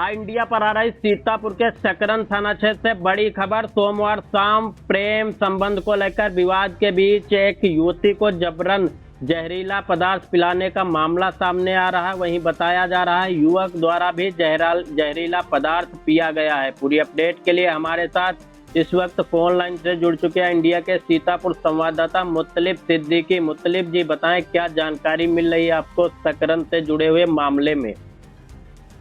India पर आ रही सीतापुर के सकरन थाना क्षेत्र से बड़ी खबर। सोमवार शाम प्रेम संबंध को लेकर विवाद के बीच एक युवती को जबरन जहरीला पदार्थ पिलाने का मामला सामने आ रहा है। वहीं बताया जा रहा है युवक द्वारा भी जहरीला पदार्थ पिया गया है। पूरी अपडेट के लिए हमारे साथ इस वक्त फोन लाइन से जुड़ चुके हैं इंडिया के सीतापुर संवाददाता मुत्तलिब सिद्दीकी। मुत्तलिब जी, बताएं क्या जानकारी मिल रही है आपको सकरन से जुड़े हुए मामले में?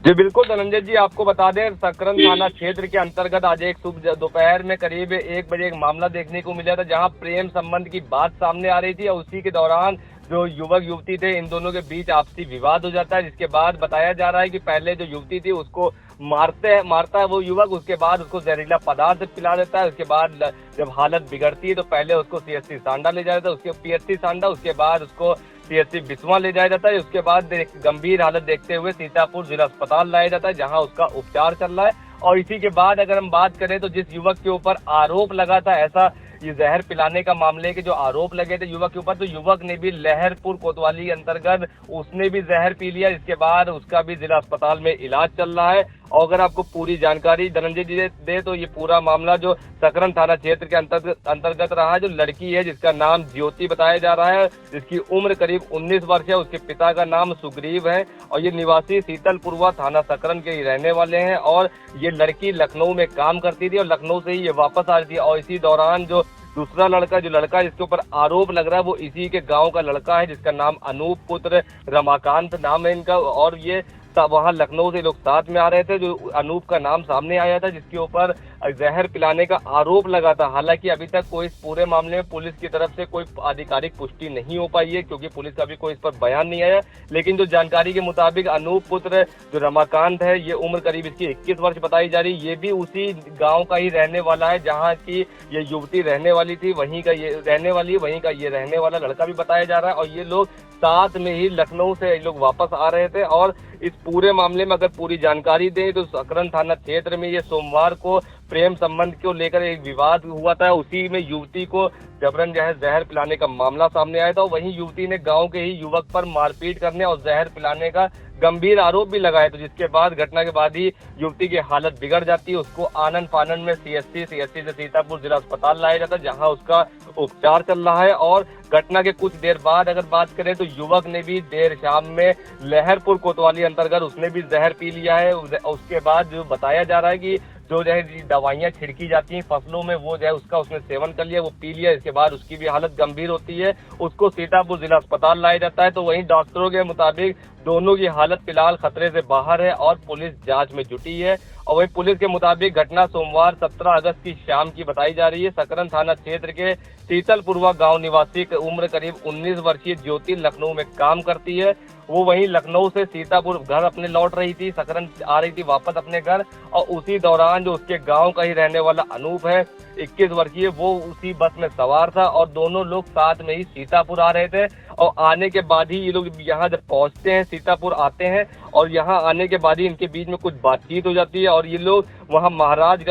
जी बिल्कुल धनंजय जी, आपको बता दें सकरन थाना क्षेत्र के अंतर्गत आज एक सुबह दोपहर में करीब 1 बजे एक मामला देखने को मिला था, जहां प्रेम संबंध की बात सामने आ रही थी और उसी के दौरान जो युवक युवती थे इन दोनों के बीच आपसी विवाद हो जाता है। जिसके बाद बताया जा रहा है कि पहले जो युवती थी उसको मारता है वो युवक, उसके बाद उसको जहरीला पदार्थ पिला देता है। उसके बाद जब हालत बिगड़ती है तो पहले उसको सीएससी सांडा ले जाया जाता है, उसके पीएचसी सांडा, उसके बाद उसको सीएससी बिस्वा ले जाया जाता है। उसके बाद गंभीर हालत देखते हुए सीतापुर जिला अस्पताल लाया जाता है, जहां उसका उपचार चल रहा है। और इसी के बाद अगर हम बात करें तो जिस युवक के ऊपर आरोप लगा था ऐसा ये जहर पिलाने का मामले के जो आरोप लगे थे युवक के ऊपर, तो युवक ने भी लहरपुर कोतवाली अंतर्गत उसने भी जहर पी लिया। इसके बाद उसका भी जिला अस्पताल में इलाज चल रहा है। और अगर आपको पूरी जानकारी धनंजय जी दे तो ये पूरा मामला जो सकरन थाना क्षेत्र के अंतर्गत रहा है, जो लड़की है जिसका नाम ज्योति बताया जा रहा है, जिसकी उम्र करीब 19 वर्ष है, उसके पिता का नाम सुग्रीव है और ये निवासी शीतलपुरवा थाना सकरन के ही रहने वाले हैं। और ये लड़की लखनऊ में काम करती थी और लखनऊ से ही ये वापस आ रही थी। और इसी दौरान जो दूसरा लड़का जिसके ऊपर आरोप लग रहा है वो इसी के गांव का लड़का है, जिसका नाम अनूप पुत्र रमाकांत नाम है इनका। और ये वहां लखनऊ से लोग साथ में आ रहे थे। जो अनूप का नाम सामने आया था जिसके ऊपर जहर पिलाने का आरोप लगा था। हालांकि अभी तक कोई इस पूरे मामले में पुलिस की तरफ से कोई आधिकारिक पुष्टि नहीं हो पाई है, क्योंकि पुलिस का भी कोई इस पर बयान नहीं आया। लेकिन जो जानकारी के मुताबिक अनूप पुत्र जो रमाकांत है, ये उम्र करीब इसकी 21 वर्ष बताई जा रही है। ये भी उसी गाँव का ही रहने वाला है जहाँ की ये युवती रहने वाली थी, वहीं का ये रहने वाली है, वहीं का ये रहने वाला लड़का भी बताया जा रहा है। और ये लोग साथ में ही लखनऊ से ये लोग वापस आ रहे थे। और इस पूरे मामले में अगर पूरी जानकारी दें तो सकरन थाना क्षेत्र में ये सोमवार को प्रेम संबंध को लेकर एक विवाद हुआ था। उसी में युवती को जबरन जहर पिलाने का मामला सामने आया था। वहीं युवती ने गांव के ही युवक पर मारपीट करने और जहर पिलाने का गंभीर आरोप भी लगाया। तो जिसके बाद घटना के बाद ही युवती की हालत बिगड़ जाती है। उसको आनन फानन में सीएससी से सीतापुर जिला अस्पताल लाया जाता है, जहां उसका उपचार चल रहा है। और घटना के कुछ देर बाद अगर बात करें तो युवक ने भी देर शाम में लहरपुर कोतवाली अंतर्गत उसने भी जहर पी लिया है। उसके बाद जो बताया जा रहा है कि जो दवाइयां छिड़की जाती हैं फसलों में वो उसका उसने सेवन कर लिया, वो पी लिया। इसके बाद उसकी भी हालत गंभीर होती है, उसको सीतापुर जिला अस्पताल लाया जाता है। तो वहीं डॉक्टरों के मुताबिक दोनों की हालत फिलहाल खतरे से बाहर है और पुलिस जांच में जुटी है। और वहीं पुलिस के मुताबिक घटना सोमवार 17 अगस्त की शाम की बताई जा रही है। सकरन थाना क्षेत्र के शीतलपुरवा गांव निवासी उम्र करीब 19 वर्षीय ज्योति लखनऊ में काम करती है। वो वहीं लखनऊ से सीतापुर घर अपने लौट रही थी, सकरन आ रही थी वापस अपने घर। और उसी दौरान जो उसके गांव का ही रहने वाला अनूप है 21 वर्षीय, वो उसी बस में सवार था और दोनों लोग साथ में ही सीतापुर आ रहे थे। और आने के बाद ही ये लोग यहाँ जब पहुंचते हैं, सीतापुर आते हैं और यहाँ आने के बाद ही इनके बीच में कुछ बातचीत हो जाती है। और ये लोग वहाँ महाराज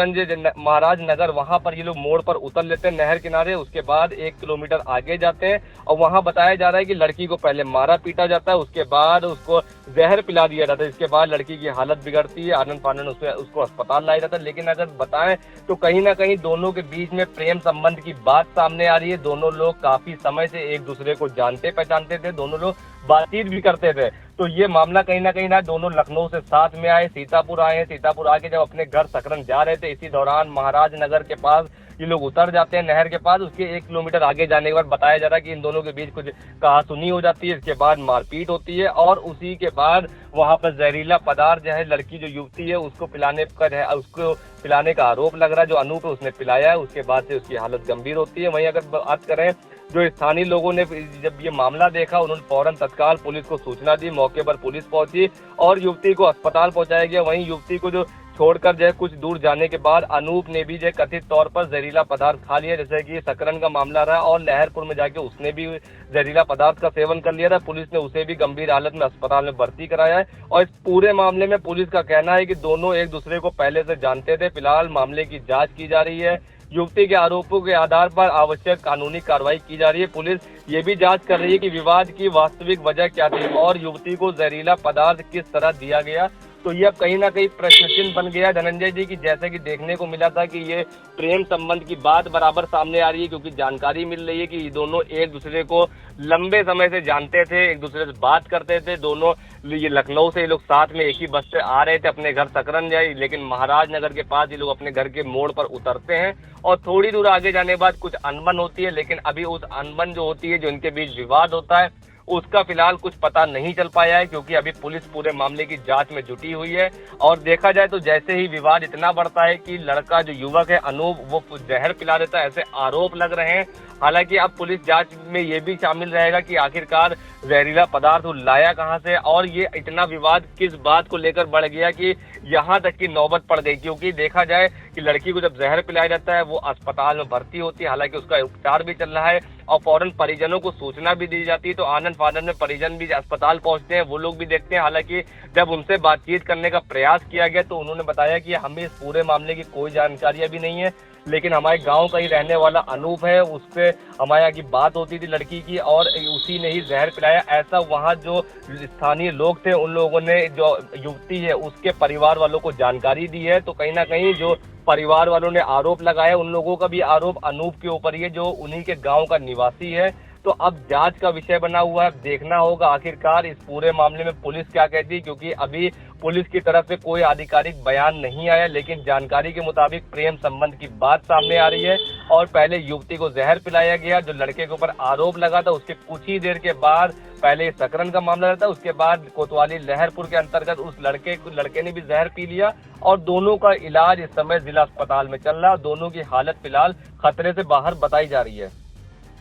नगर वहाँ पर ये लोग मोड़ पर उतर लेते हैं नहर किनारे। उसके बाद 1 किलोमीटर आगे जाते हैं और वहाँ बताया जा रहा है कि लड़की को पहले मारा पीटा जाता है, उसके बाद उसको जहर पिला दिया जाता है। इसके बाद लड़की की हालत बिगड़ती है, आनन फानन उसको अस्पताल लाया जाता है। लेकिन अगर बताएं तो कहीं ना कहीं दोनों के बीच में प्रेम संबंध की बात सामने आ रही है। दोनों लोग काफी समय से एक दूसरे को जानते पहचानते थे, दोनों लोग बातचीत भी करते थे। तो ये मामला कहीं ना कहीं दोनों लखनऊ से साथ में आए, सीतापुर आए। सीतापुर आके जब अपने घर सकरन जा रहे थे, इसी दौरान महाराज नगर के पास ये लोग उतर जाते हैं नहर के पास। उसके 1 किलोमीटर आगे जाने के बाद बताया जा रहा है कि इन दोनों के बीच कुछ कहासुनी हो जाती है। इसके बाद मारपीट होती है और उसी के बाद वहां पर जहरीला पदार्थ जो है लड़की जो युवती है उसको पिलाने का आरोप लग रहा है। जो अनूप है उसने पिलाया है, उसके बाद से उसकी हालत गंभीर होती है। वहीं अगर बात करें जो स्थानीय लोगों ने जब ये मामला देखा उन्होंने फौरन तत्काल पुलिस को सूचना दी। मौके पर पुलिस पहुंची और युवती को अस्पताल पहुंचाया गया। वहीं युवती को जो छोड़कर कुछ दूर जाने के बाद अनूप ने भी कथित तौर पर जहरीला पदार्थ खा लिया, जैसे कि सकरन का मामला रहा। और लहरपुर में जाके उसने भी जहरीला पदार्थ का सेवन कर लिया था। पुलिस ने उसे भी गंभीर हालत में अस्पताल में भर्ती कराया है। और इस पूरे मामले में पुलिस का कहना है कि दोनों एक दूसरे को पहले से जानते थे। फिलहाल मामले की जाँच की जा रही है। युवती के आरोपों के आधार पर आवश्यक कानूनी कार्रवाई की जा रही है। पुलिस ये भी जांच कर रही है कि विवाद की वास्तविक वजह क्या थी और युवती को जहरीला पदार्थ किस तरह दिया गया। तो ये अब कहीं ना कहीं प्रश्न चिन्ह बन गया धनंजय जी की जैसे कि देखने को मिला था कि ये प्रेम संबंध की बात बराबर सामने आ रही है, क्योंकि जानकारी मिल रही है कि ये दोनों एक दूसरे को लंबे समय से जानते थे, एक दूसरे से बात करते थे। दोनों ये लखनऊ से ये लोग साथ में एक ही बस से आ रहे थे अपने घर सकरन जाए, लेकिन महाराजनगर के पास ये लोग अपने घर के मोड़ पर उतरते हैं और थोड़ी दूर आगे जाने के बाद कुछ अनबन होती है। लेकिन अभी उस अनबन जो होती है, जो इनके बीच विवाद होता है, उसका फिलहाल कुछ पता नहीं चल पाया है, क्योंकि अभी पुलिस पूरे मामले की जांच में जुटी हुई है। और देखा जाए तो जैसे ही विवाद इतना बढ़ता है कि लड़का जो युवक है अनूप, वो जहर पिला देता है, ऐसे आरोप लग रहे हैं। हालांकि अब पुलिस जांच में ये भी शामिल रहेगा कि आखिरकार जहरीला पदार्थ वो लाया कहां से, और ये इतना विवाद किस बात को लेकर बढ़ गया कि यहाँ तक की नौबत पड़ गई। क्योंकि देखा जाए कि लड़की को जब जहर पिलाया जाता है, वो अस्पताल में भर्ती होती है, हालांकि उसका उपचार भी चल रहा है और फौरन परिजनों को सूचना भी दी जाती है। तो आनंद फानंद में परिजन भी अस्पताल पहुंचते हैं, वो लोग भी देखते हैं। हालांकि जब उनसे बातचीत करने का प्रयास किया गया तो उन्होंने बताया कि हमें इस पूरे मामले की कोई जानकारी अभी नहीं है, लेकिन हमारे गांव का ही रहने वाला अनूप है, उससे हमारे यहाँ की बात होती थी लड़की की और उसी ने ही जहर पिलाया। ऐसा वहाँ जो स्थानीय लोग थे उन लोगों ने जो युवती है उसके परिवार वालों को जानकारी दी है। तो कहीं ना कहीं जो परिवार वालों ने आरोप लगाया, उन लोगों का भी आरोप अनूप के ऊपर ही है, जो उन्हीं के गाँव का निवासी है। तो अब जांच का विषय बना हुआ है, देखना होगा आखिरकार इस पूरे मामले में पुलिस क्या कहती है, क्योंकि अभी पुलिस की तरफ से कोई आधिकारिक बयान नहीं आया। लेकिन जानकारी के मुताबिक प्रेम संबंध की बात सामने आ रही है और पहले युवती को जहर पिलाया गया, जो लड़के के ऊपर आरोप लगा था। उसके कुछ ही देर के बाद पहले सकरन का मामला रहता, उसके बाद कोतवाली लहरपुर के अंतर्गत उस लड़के ने भी जहर पी लिया और दोनों का इलाज इस समय जिला अस्पताल में चल रहा है। दोनों की हालत फिलहाल खतरे से बाहर बताई जा रही है।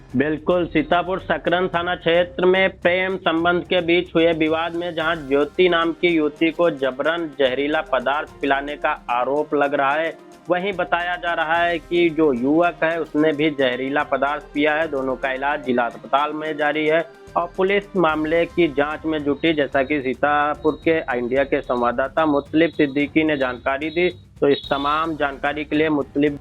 बिल्कुल, सीतापुर सकरन थाना क्षेत्र में प्रेम संबंध के बीच हुए विवाद में जहां ज्योति नाम की युवती को जबरन जहरीला पदार्थ पिलाने का आरोप लग रहा है, वहीं बताया जा रहा है कि जो युवक है उसने भी जहरीला पदार्थ पिया है। दोनों का इलाज जिला अस्पताल में जारी है और पुलिस मामले की जांच में जुटी, जैसा कि सीतापुर के इंडिया के संवाददाता मुतलिब सिद्दीकी ने जानकारी दी। तो इस तमाम जानकारी के लिए मुतलिब।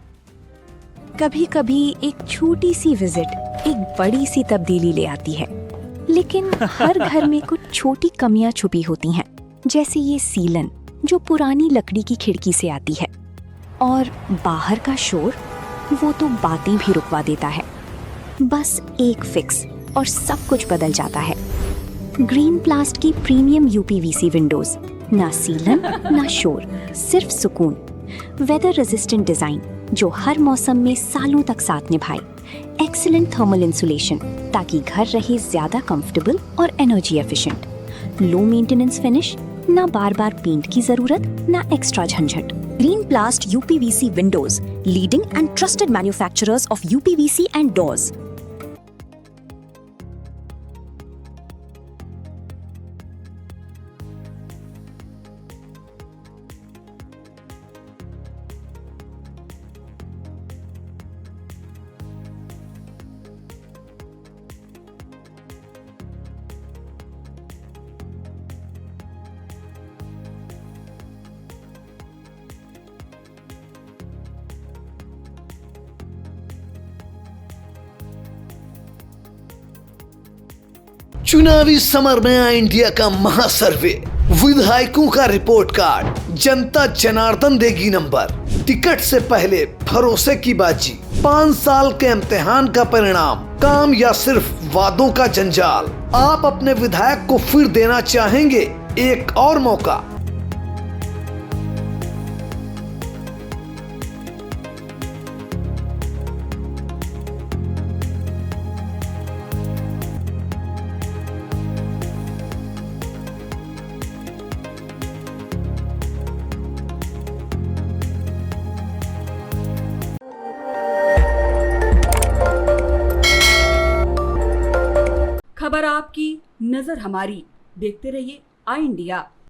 कभी कभी एक छोटी सी विजिट एक बड़ी सी तब्दीली ले आती है, लेकिन हर घर में कुछ छोटी कमियां छुपी होती हैं, जैसे ये सीलन जो पुरानी लकड़ी की खिड़की से आती है, और बाहर का शोर वो तो बातें भी रुकवा देता है। बस एक फिक्स और सब कुछ बदल जाता है। ग्रीन प्लास्ट की प्रीमियम यूपीवीसी विंडोज, ना सीलन ना शोर, सिर्फ सुकून। वेदर रेजिस्टेंट डिजाइन जो हर मौसम में सालों तक साथ निभाए। एक्सीलेंट थर्मल इंसुलेशन ताकि घर रहे ज्यादा कंफर्टेबल और energy efficient. Low maintenance finish, ना बार बार पेंट की जरूरत, ना एक्स्ट्रा झंझट। Green प्लास्ट UPVC Windows, leading and trusted manufacturers of UPVC and doors. चुनावी समर में आया इंडिया का महासर्वे, विधायकों का रिपोर्ट कार्ड, जनता जनार्दन देगी नंबर। टिकट से पहले भरोसे की बाजी, 5 साल के इम्तिहान का परिणाम, काम या सिर्फ वादों का जंजाल। आप अपने विधायक को फिर देना चाहेंगे एक और मौका? खबर आपकी, नजर हमारी। देखते रहिए आई इंडिया।